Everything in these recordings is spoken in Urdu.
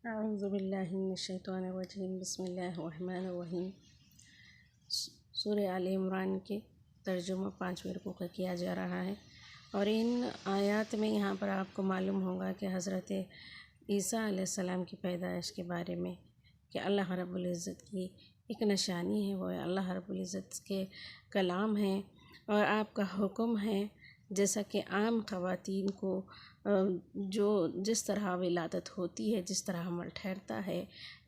اعوذ باللہ من الشیطان الرجیم، بسم اللہ الرحمن الرحیم۔ سورہ آل عمران کے ترجمہ 5ویں رکوع کا کیا جا رہا ہے، اور ان آیات میں یہاں پر آپ کو معلوم ہوگا کہ حضرت عیسیٰ علیہ السلام کی پیدائش کے بارے میں کہ اللہ رب العزت کی ایک نشانی ہے، وہ اللہ رب العزت کے کلام ہیں اور آپ کا حکم ہے۔ جیسا کہ عام خواتین کو جس طرح ولادت ہوتی ہے، جس طرح حمل ٹھہرتا ہے،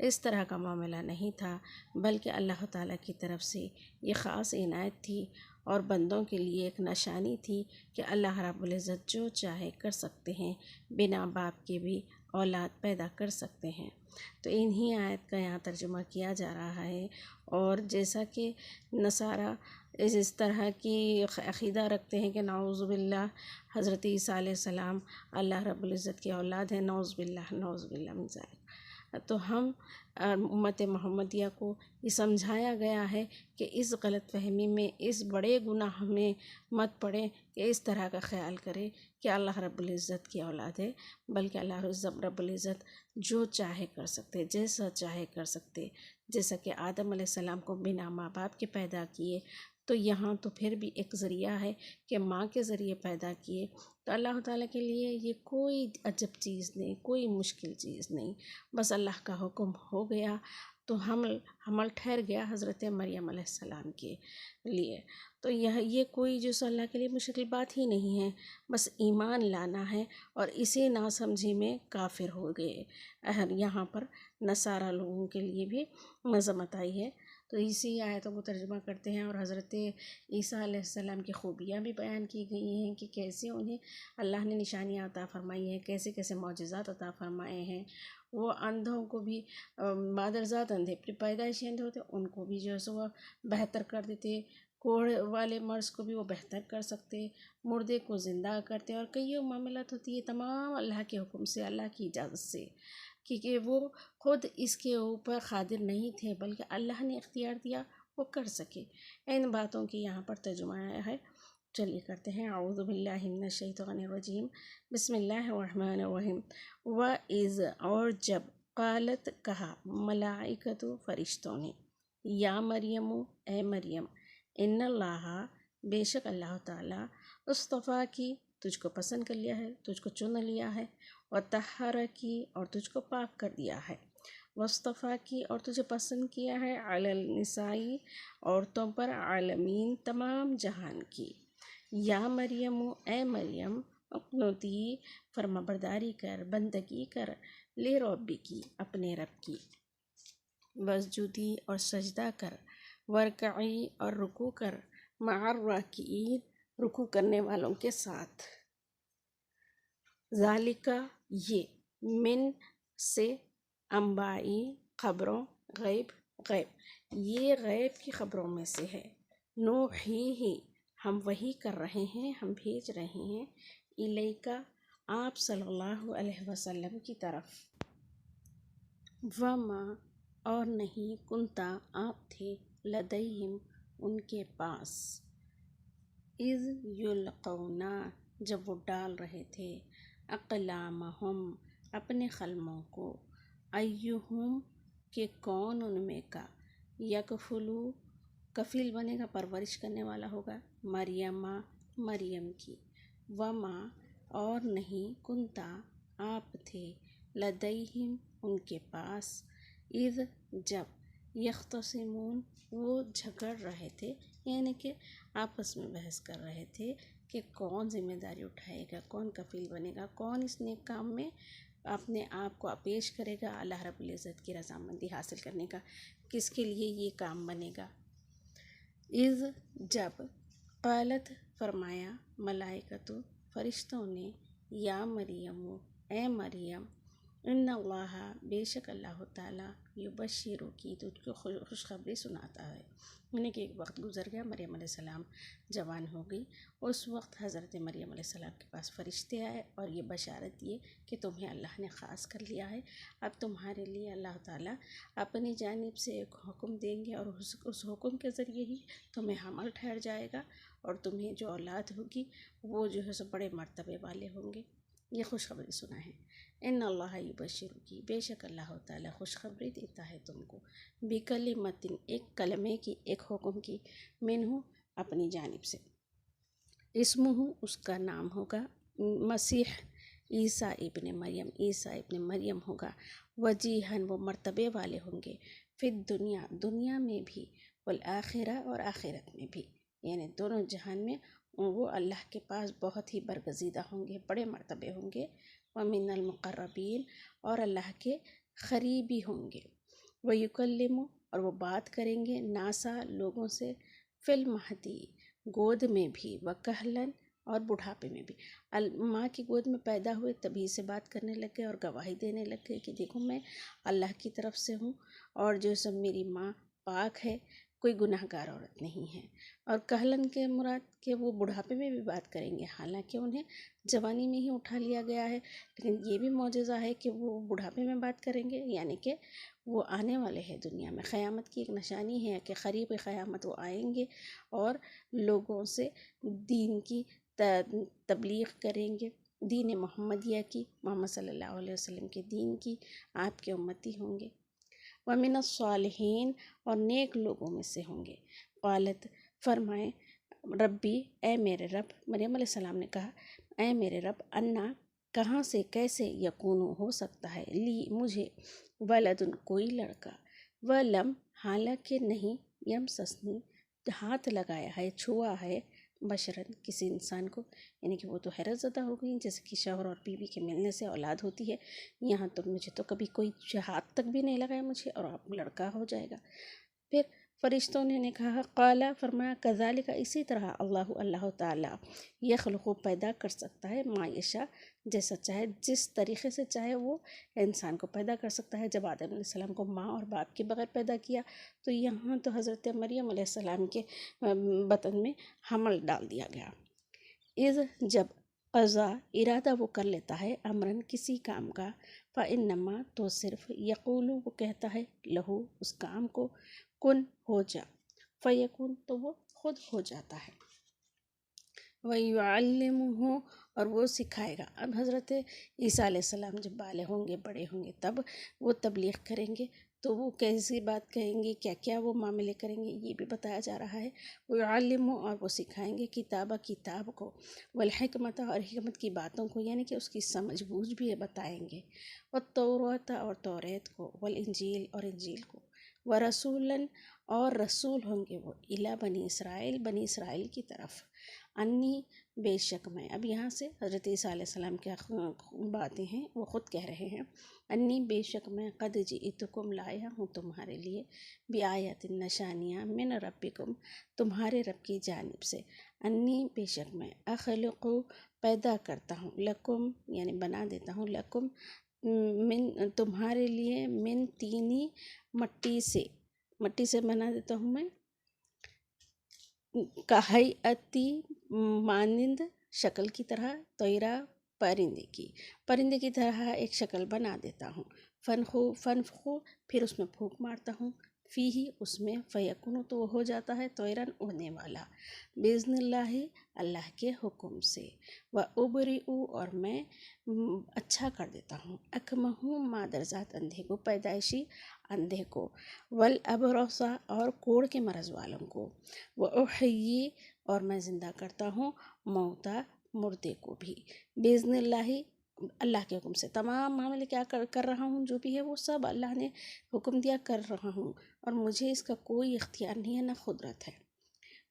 اس طرح کا معاملہ نہیں تھا، بلکہ اللہ تعالیٰ کی طرف سے یہ خاص عنایت تھی اور بندوں کے لیے ایک نشانی تھی کہ اللہ رب العزت جو چاہے کر سکتے ہیں، بنا باپ کے بھی اولاد پیدا کر سکتے ہیں۔ تو انہی آیت کا یہاں ترجمہ کیا جا رہا ہے، اور جیسا کہ نصارہ اس طرح کی عقیدہ رکھتے ہیں کہ نعوذ باللہ حضرت عیسیٰ علیہ السلام اللہ رب العزت کی اولاد ہیں، نعوذ باللہ من ذالک۔ تو ہم امت محمدیہ کو یہ سمجھایا گیا ہے کہ اس غلط فہمی میں، اس بڑے گناہ میں مت پڑے کہ اس طرح کا خیال کرے کہ اللہ رب العزت کی اولاد ہے، بلکہ اللہ رب العزت جو چاہے کر سکتے، جیسا چاہے کر سکتے۔ جیسا کہ آدم علیہ السلام کو بنا ماں باپ کے پیدا کیے، تو یہاں تو پھر بھی ایک ذریعہ ہے کہ ماں کے ذریعے پیدا کیے، تو اللہ تعالیٰ کے لیے یہ کوئی عجب چیز نہیں، کوئی مشکل چیز نہیں، بس اللہ کا حکم ہو گیا تو حمل ٹھہر گیا حضرت مریم علیہ السلام کے لیے۔ تو یہ کوئی جو اللہ کے لیے مشکل بات ہی نہیں ہے، بس ایمان لانا ہے، اور اسی ناسمجھی میں کافر ہو گئے۔ یہاں پر نصارہ لوگوں کے لیے بھی مذمت آئی ہے، تو اسی آیتوں کو ترجمہ کرتے ہیں، اور حضرت عیسیٰ علیہ السلام کی خوبیاں بھی بیان کی گئی ہیں کہ کیسے انہیں اللہ نے نشانیاں عطا فرمائی ہیں، کیسے کیسے معجزات عطا فرمائے ہیں۔ وہ اندھوں کو بھی، مادرزاد اندھے، پیدائشی اندھے ہوتے ان کو بھی جو ہے سو وہ بہتر کر دیتے، کوڑ والے مرض کو بھی وہ بہتر کر سکتے، مردے کو زندہ کرتے، اور کئیوں معاملات ہوتی ہے تمام اللہ کے حکم سے، اللہ کی اجازت سے، کیونکہ وہ خود اس کے اوپر قادر نہیں تھے، بلکہ اللہ نے اختیار دیا وہ کر سکے۔ ان باتوں کی یہاں پر ترجمہ آیا ہے، چلیے کرتے ہیں۔ اعوذ باللہ من الشیطان الرجیم، بسم اللہ الرحمن الرحیم۔ وَإِذْ، اور جب، قالت، کہا، ملائکۃ، فرشتوں نے، یا مریم، اے مریم، ان اللہ، بے شک اللہ تعالیٰ، اصطفیٰ کی، تجھ کو پسند کر لیا ہے، تجھ کو چن لیا ہے، وطہرکی، اور تجھ کو پاک کر دیا ہے، واصطفیٰ کی، اور تجھے پسند کیا ہے، علی النساء، عورتوں پر، عالمین، تمام جہان کی۔ یا مریم، اے مریم، اقنتی، فرما برداری کر، بندگی کر، لربکی، اپنے رب کی، واسجدی، اور سجدہ کر، ورکعی، اور رکوع کر، مع الراکعین، رکوع کرنے والوں کے ساتھ۔ ذالک، یہ، من، سے، انبائی، خبروں، غیب، یہ غیب کی خبروں میں سے ہے، نوحیہ، ہم وحی کر رہے ہیں، ہم بھیج رہے ہیں، الیک، آپ صلی اللہ علیہ وسلم کی طرف۔ وما، اور نہیں، کنتا، آپ تھے، لدیہم، ان کے پاس، اذ یلقون، جب وہ ڈال رہے تھے، اقلامہم، اپنے قلموں کو، ایہم، کہ کون ان میں کا، یکفلو، کفیل بنے گا، پرورش کرنے والا ہوگا، مریم کی۔ وما، اور نہیں، کنتا، آپ تھے، لدیہم، ان کے پاس، اذ، جب، یختصمون، وہ جھگڑ رہے تھے، یعنی کہ آپس میں بحث کر رہے تھے کہ کون ذمہ داری اٹھائے گا، کون کفیل بنے گا، کون اس نیک کام میں اپنے آپ کو پیش کرے گا اللہ رب العزت کی رضامندی حاصل کرنے کا، کس کے لیے یہ کام بنے گا۔ اذ، جب، قالت، فرمایا، ملائکۃ، فرشتوں نے، یا مریم، اے مریم، ان اللہ، بے شک اللہ تعالیٰ، یبشرکی، تجھ کو خوشخبری سناتا ہے، یعنی کہ ایک وقت گزر گیا، مریم علیہ السلام جوان ہو گئی، اس وقت حضرت مریم علیہ السلام کے پاس فرشتے آئے اور یہ بشارت دیے کہ تمہیں اللہ نے خاص کر لیا ہے، اب تمہارے لیے اللہ تعالیٰ اپنی جانب سے ایک حکم دیں گے، اور اس حکم کے ذریعے ہی تمہیں حمل ٹھہر جائے گا، اور تمہیں جو اولاد ہوگی وہ جو ہے سو بڑے مرتبے والے ہوں گے۔ یہ خوشخبری سنا ہے۔ ان اللہ یبشر کی، بے شک اللہ تعالیٰ خوشخبری دیتا ہے تم کو، بکلمۃ، ایک کلمے کی، ایک حکم کی، منہ، اپنی جانب سے، اسمہ، اس کا نام ہوگا، مسیح عیسیٰ ابن مریم، عیسیٰ ابن مریم ہوگا، وجیہن، وہ مرتبے والے ہوں گے، فی الدنیا، دنیا میں بھی، والآخرہ، اور آخرت میں بھی، یعنی دونوں جہان میں وہ اللہ کے پاس بہت ہی برگزیدہ ہوں گے، بڑے مرتبے ہوں گے، ومن المقربین، اور اللہ کے قریبی ہوں گے، ویکلم، اور وہ بات کریں گے، ناسا، لوگوں سے، فی المہدی، گود میں بھی، وکہلن، اور بڑھاپے میں بھی، ماں کی گود میں پیدا ہوئے تبھی سے بات کرنے لگ گئے اور گواہی دینے لگ گئے کہ دیکھو میں اللہ کی طرف سے ہوں، اور جو سب میری ماں پاک ہے، کوئی گناہ گار عورت نہیں ہے، اور کہلن کے مراد کہ وہ بڑھاپے میں بھی بات کریں گے، حالانکہ انہیں جوانی میں ہی اٹھا لیا گیا ہے، لیکن یہ بھی معجزہ ہے کہ وہ بڑھاپے میں بات کریں گے، یعنی کہ وہ آنے والے ہیں دنیا میں، قیامت کی ایک نشانی ہے کہ قریب قیامت وہ آئیں گے اور لوگوں سے دین کی تبلیغ کریں گے، دین محمدیہ کی، محمد صلی اللہ علیہ وسلم کے دین کی، آپ کے امتی ہوں گے، ومن الصالحین، اور نیک لوگوں میں سے ہوں گے، قالت، فرمائیں، ربی، اے میرے رب، مریم علیہ السلام نے کہا، اے میرے رب، انا، کہاں سے، کیسے، یکون، ہو سکتا ہے، لی، مجھے، ولدن، کوئی لڑکا، ولم، حالانکہ نہیں، یمسسنی، ہاتھ لگایا ہے، چھوا ہے، بشرن، کسی انسان کو، یعنی کہ وہ تو حیرت زدہ ہو گئی، جیسے کہ شوہر اور بیوی کے ملنے سے اولاد ہوتی ہے، یہاں تو مجھے تو کبھی کوئی ہاتھ تک بھی نہیں لگایا مجھے، اور اب لڑکا ہو جائے گا۔ پھر فرشتوں نے کہا، قالا، فرمایا، کذالک، اسی طرح، اللہ تعالیٰ، یخلق، پیدا کر سکتا ہے، ما یشاء، جیسا چاہے، جس طریقے سے چاہے وہ انسان کو پیدا کر سکتا ہے۔ جب آدم علیہ السلام کو ماں اور باپ کے بغیر پیدا کیا تو یہاں تو حضرت مریم علیہ السلام کے بطن میں حمل ڈال دیا گیا۔ اذ، جب، قضا، ارادہ وہ کر لیتا ہے، امرن، کسی کام کا، فإنما، تو صرف، یقول، وہ کہتا ہے، لہو، اس کام کو، کن، ہو جا، فیکون، تو وہ خود ہو جاتا ہے، وَيُعَلِّمُهُ، اور وہ سکھائے گا۔ اب حضرت عیسیٰ علیہ السلام جب بالغ ہوں گے، بڑے ہوں گے، تب وہ تبلیغ کریں گے، تو وہ کیسی بات کہیں گے، کیا کیا وہ معاملے کریں گے، یہ بھی بتایا جا رہا ہے، وَيُعَلِّمُهُ، اور وہ سکھائیں گے، کتاب کو، والحکمت، اور حکمت کی باتوں کو، یعنی کہ اس کی سمجھ بوجھ بھی بتائیں گے، والتوراۃ، اور توریت کو، والانجیل، اور انجیل کو، ورسولاً، اور رسول ہوں گے وہ، الی بنی اسرائیل، بنی اسرائیل کی طرف، انی، بے شک میں، اب یہاں سے حضرت عیسیٰ علیہ السلام کیا باتیں ہیں وہ خود کہہ رہے ہیں، انی، بے شک میں، قد جئتکم، لایا ہوں تمہارے لیے، بآیت، نشانیاں، من ربکم، تمہارے رب کی جانب سے، انی، بے شک میں، اخلق، پیدا کرتا ہوں، لکم، یعنی بنا دیتا ہوں، لکم، من، تمہارے لیے، من تینی، مٹی سے بنا دیتا ہوں میں، کہیئتی، مانند، شکل کی طرح، طیرہ، پرندے کی طرح ایک شکل بنا دیتا ہوں، فنفخو، پھر اس میں پھونک مارتا ہوں، فیہ، اس میں، فیکون، تو وہ ہو جاتا ہے، طیرن، اڑنے والا، باذن اللہ، اللہ کے حکم سے، وابرئ، اور میں اچھا کر دیتا ہوں، اکمہ، مادرزاد، اندھے کو، پیدائشی اندھے کو، والابرص، اور کوڑ کے مرض والوں کو، واحیی، اور میں زندہ کرتا ہوں، موتا، مردے کو بھی، باذن اللہ، اللہ کے حکم سے، تمام معاملے کیا کر رہا ہوں، جو بھی ہے وہ سب اللہ نے حکم دیا کر رہا ہوں، اور مجھے اس کا کوئی اختیار نہیں ہے، نہ قدرت ہے،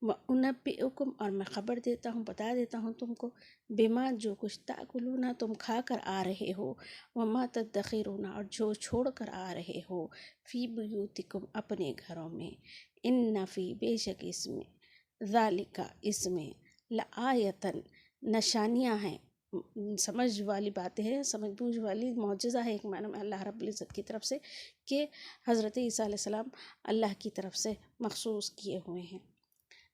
وَأُنَبِّئُكُمْ، اور میں خبر دیتا ہوں، بتا دیتا ہوں تم کو، بما، جو کچھ، تأکلون، تم کھا کر آ رہے ہو، وما تدخرون، اور جو چھوڑ کر آ رہے ہو، فی بیوتکم، اپنے گھروں میں، ان فی، بے شک اس میں، ذالک، اس میں، لآیتن، نشانیاں ہیں، سمجھ والی باتیں ہیں، سمجھ بوجھ والی معجزہ ہے، ایک معنی میں اللہ رب العزت کی طرف سے کہ حضرت عیسیٰ علیہ السلام اللہ کی طرف سے مخصوص کیے ہوئے ہیں،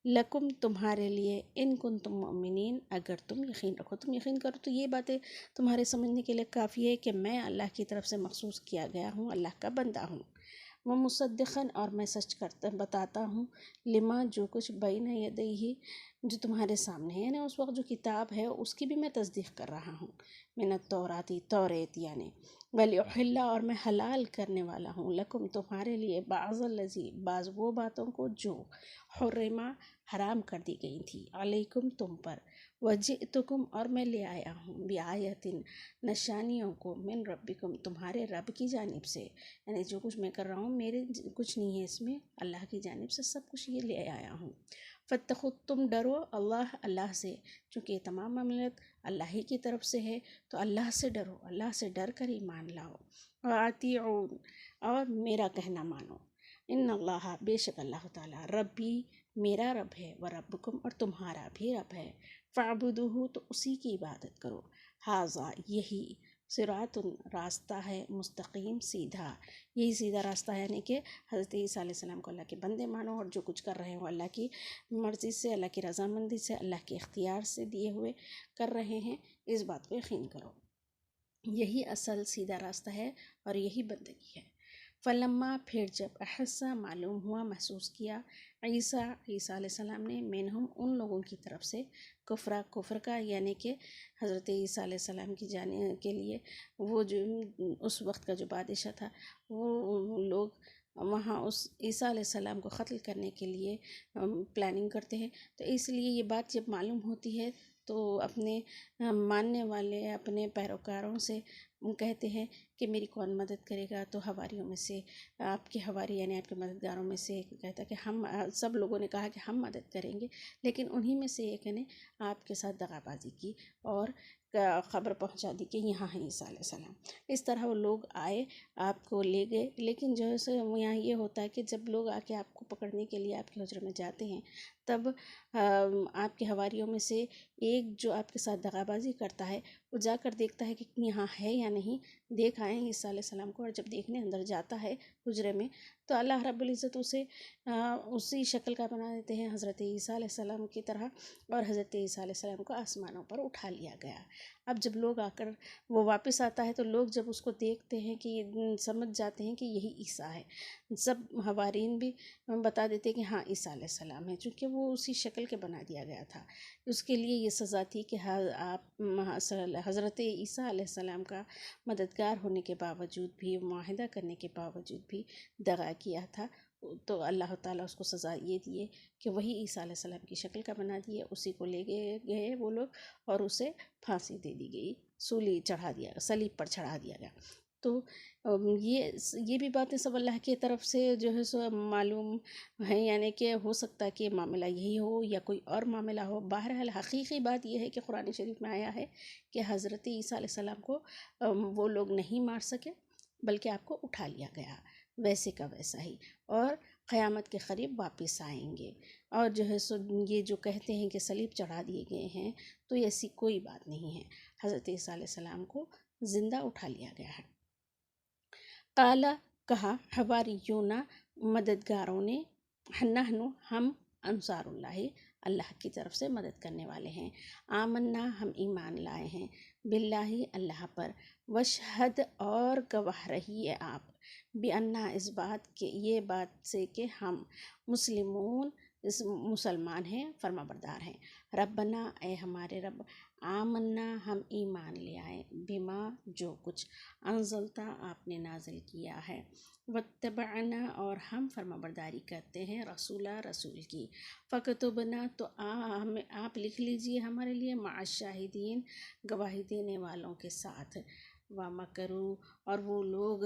لکم، تمہارے لیے، ان کنتم مؤمنین، اگر تم یقین رکھو، تم یقین کرو تو یہ باتیں تمہارے سمجھنے کے لیے کافی ہے کہ میں اللہ کی طرف سے مخصوص کیا گیا ہوں، اللہ کا بندہ ہوں، وہ مصدقاً اور میں سچ بتاتا ہوں لما جو کچھ بین یدیہ جو تمہارے سامنے ہے، یعنی اس وقت جو کتاب ہے اس کی بھی میں تصدیق کر رہا ہوں، من التوراتی توریت یعنی ولیحل اور میں حلال کرنے والا ہوں لکم تمہارے لیے بعض الذی بعض وہ باتوں کو جو حرما حرام کر دی گئی تھی علیکم تم پر، وجئتکم اور میں لے آیا ہوں بآیۃ نشانیوں کو من ربکم تمہارے رب کی جانب سے، یعنی جو کچھ میں کر رہا ہوں میرے کچھ نہیں ہے اس میں، اللہ کی جانب سے سب کچھ یہ لے آیا ہوں۔ فاتقوا تم ڈرو اللہ سے، چونکہ یہ تمام معاملات اللہ ہی کی طرف سے ہے تو اللہ سے ڈرو، اللہ سے ڈر کر ایمان لاؤ، وَأَطِیعُونِ اور میرا کہنا مانو، ان اللہ بے شک اللہ تعالیٰ ربی میرا رب ہے، وربکم اور تمہارا بھی رب ہے، فاعبدوہ تو اسی کی عبادت کرو، ھذا یہی صراط راستہ ہے مستقیم سیدھا، یہی سیدھا راستہ ہے، یعنی کہ حضرت عیسیٰ علیہ السلام کو اللہ کے بندے مانو اور جو کچھ کر رہے ہو اللہ کی مرضی سے، اللہ کی رضامندی سے، اللہ کے اختیار سے دیے ہوئے کر رہے ہیں، اس بات کو یقین کرو، یہی اصل سیدھا راستہ ہے اور یہی بندگی ہے۔ فلما پھر جب احسا معلوم ہوا محسوس کیا عیسیٰ علیہ السلام نے منہم ان لوگوں کی طرف سے کفر کا، یعنی کہ حضرت عیسیٰ علیہ السلام کی جانے کے لیے وہ جو اس وقت کا جو بادشاہ تھا وہ لوگ وہاں اس عیسیٰ علیہ السلام کو قتل کرنے کے لیے پلاننگ کرتے ہیں، تو اس لیے یہ بات جب معلوم ہوتی ہے تو اپنے ماننے والے اپنے پیروکاروں سے کہتے ہیں کہ میری کون مدد کرے گا، تو حواریوں میں سے آپ کے حواری یعنی آپ کے مددگاروں میں سے ایک کہتا ہے کہ ہم، سب لوگوں نے کہا کہ ہم مدد کریں گے، لیکن انہی میں سے ایک نے آپ کے ساتھ دغا بازی کی اور خبر پہنچا دی کہ یہاں ہے عیسیٰ علیہ السلام۔ اس طرح وہ لوگ آئے آپ کو لے گئے، لیکن جو ہے سو یہاں یہ ہوتا ہے کہ جب لوگ آ کے آپ کو پکڑنے کے لیے آپ کے حجرے میں جاتے ہیں تب آپ کے حواریوں میں سے ایک جو آپ کے ساتھ دغا بازی کرتا ہے وہ جا کر دیکھتا ہے کہ یہاں ہے یا نہیں، دیکھ آئے ہیں عیسیٰ علیہ السلام کو، اور جب دیکھنے اندر جاتا ہے حجرے میں تو اللہ رب العزت اسے اسی شکل کا بنا دیتے ہیں حضرت عیسیٰ علیہ السلام کی طرح، اور حضرت عیسیٰ علیہ السلام کو آسمانوں پر اٹھا لیا گیا۔ اب جب لوگ آ کر وہ واپس آتا ہے تو لوگ جب اس کو دیکھتے ہیں کہ سمجھ جاتے ہیں کہ یہی عیسیٰ ہے، سب حوارین بھی بتا دیتے ہیں کہ ہاں عیسیٰ علیہ السلام ہے، چونکہ وہ اسی شکل کے بنا دیا گیا تھا۔ اس کے لیے یہ سزا تھی کہ آپ حضرت عیسیٰ علیہ السلام کا مددگار ہونے کے باوجود بھی، معاہدہ کرنے کے باوجود بھی دغا کیا تھا، تو اللہ تعالیٰ اس کو سزا یہ دیے کہ وہی عیسیٰ علیہ السلام کی شکل کا بنا دیے، اسی کو لے گئے وہ لوگ اور اسے پھانسی دے دی گئی، سولی چڑھا دیا، صلیب پر چڑھا دیا گیا۔ تو یہ بھی باتیں سب اللہ کی طرف سے جو ہے سو معلوم ہیں، یعنی کہ ہو سکتا ہے کہ معاملہ یہی ہو یا کوئی اور معاملہ ہو، بہرحال حقیقی بات یہ ہے کہ قرآن شریف میں آیا ہے کہ حضرت عیسیٰ علیہ السلام کو وہ لوگ نہیں مار سکے بلکہ آپ کو اٹھا لیا گیا ویسے کا ویسا ہی، اور قیامت کے قریب واپس آئیں گے، اور جو ہے سو یہ جو کہتے ہیں کہ صلیب چڑھا دیے گئے ہیں تو ایسی کوئی بات نہیں ہے، حضرت عیسیٰ علیہ السلام کو زندہ اٹھا لیا گیا ہے۔ قال کہا حواریون مددگاروں نے، نحن ہم انصار اللہ اللہ کی طرف سے مدد کرنے والے ہیں، آمنا ہم ایمان لائے ہیں، باللہ اللہ پر، وشہد اور گواہ رہیے آپ، بأننا اس بات کے یہ بات سے کہ ہم مسلمون مسلمان ہیں، فرما بردار ہیں، ربنا اے ہمارے رب، آمنا ہم ایمان لے آئے، بما جو کچھ انزلتا آپ نے نازل کیا ہے، واتبعنا اور ہم فرما برداری کرتے ہیں رسول کی، فکتبنا تو آپ لکھ لیجئے ہمارے لیے مع الشاہدین گواہی دینے والوں کے ساتھ، ومکروا اور وہ لوگ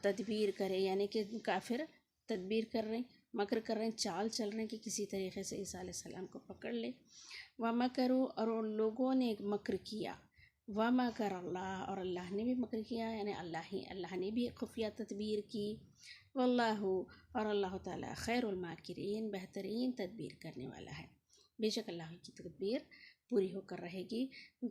تدبیر کرے، یعنی کہ کافر تدبیر کر رہے ہیں، مکر کر رہے ہیں، چال چل رہے ہیں کہ کسی طریقے سے عیسیٰ علیہ السلام کو پکڑ لے، ومکروا اور ان لوگوں نے مکر کیا، ومکر اللہ اور اللہ نے بھی مکر کیا، یعنی اللہ نے بھی خفیہ تدبیر کی، واللہ اور اللہ تعالیٰ خیر الماکرین بہترین تدبیر کرنے والا ہے، بے شک اللہ کی تدبیر پوری ہو کر رہے گی،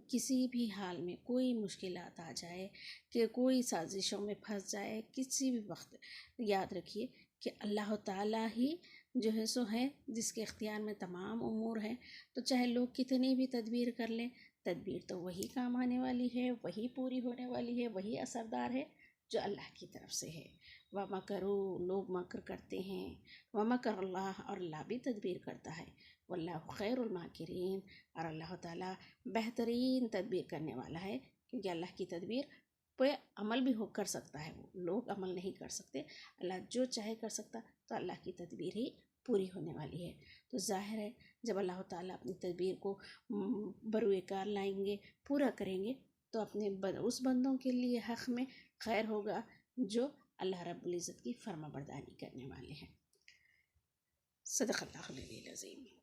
کسی بھی حال میں کوئی مشکلات آ جائے کہ کوئی سازشوں میں پھنس جائے، کسی بھی وقت یاد رکھیے کہ اللہ تعالیٰ ہی جو ہے سو ہے جس کے اختیار میں تمام امور ہیں، تو چاہے لوگ کتنی بھی تدبیر کر لیں، تدبیر تو وہی کام آنے والی ہے، وہی پوری ہونے والی ہے، وہی اثردار ہے جو اللہ کی طرف سے ہے۔ وَمَكَرُوا لوگ مکر کرتے ہیں، وَمَكَرَ اللَّهُ اور اللہ بھی تدبیر کرتا ہے، وَاللَّهُ خَيْرُ الْمَاكِرِينَ اور اللہ تعالیٰ بہترین تدبیر کرنے والا ہے، کیونکہ اللہ کی تدبیر پہ عمل بھی کر سکتا ہے، وہ لوگ عمل نہیں کر سکتے، اللہ جو چاہے کر سکتا، تو اللہ کی تدبیر ہی پوری ہونے والی ہے۔ تو ظاہر ہے جب اللہ تعالیٰ اپنی تدبیر کو بروئے کار لائیں گے، پورا کریں گے، تو اپنے اس بندوں کے لیے حق میں خیر ہوگا جو اللہ رب العزت کی فرما برداری کرنے والے ہیں۔ صدق اللہ العلی العظیم۔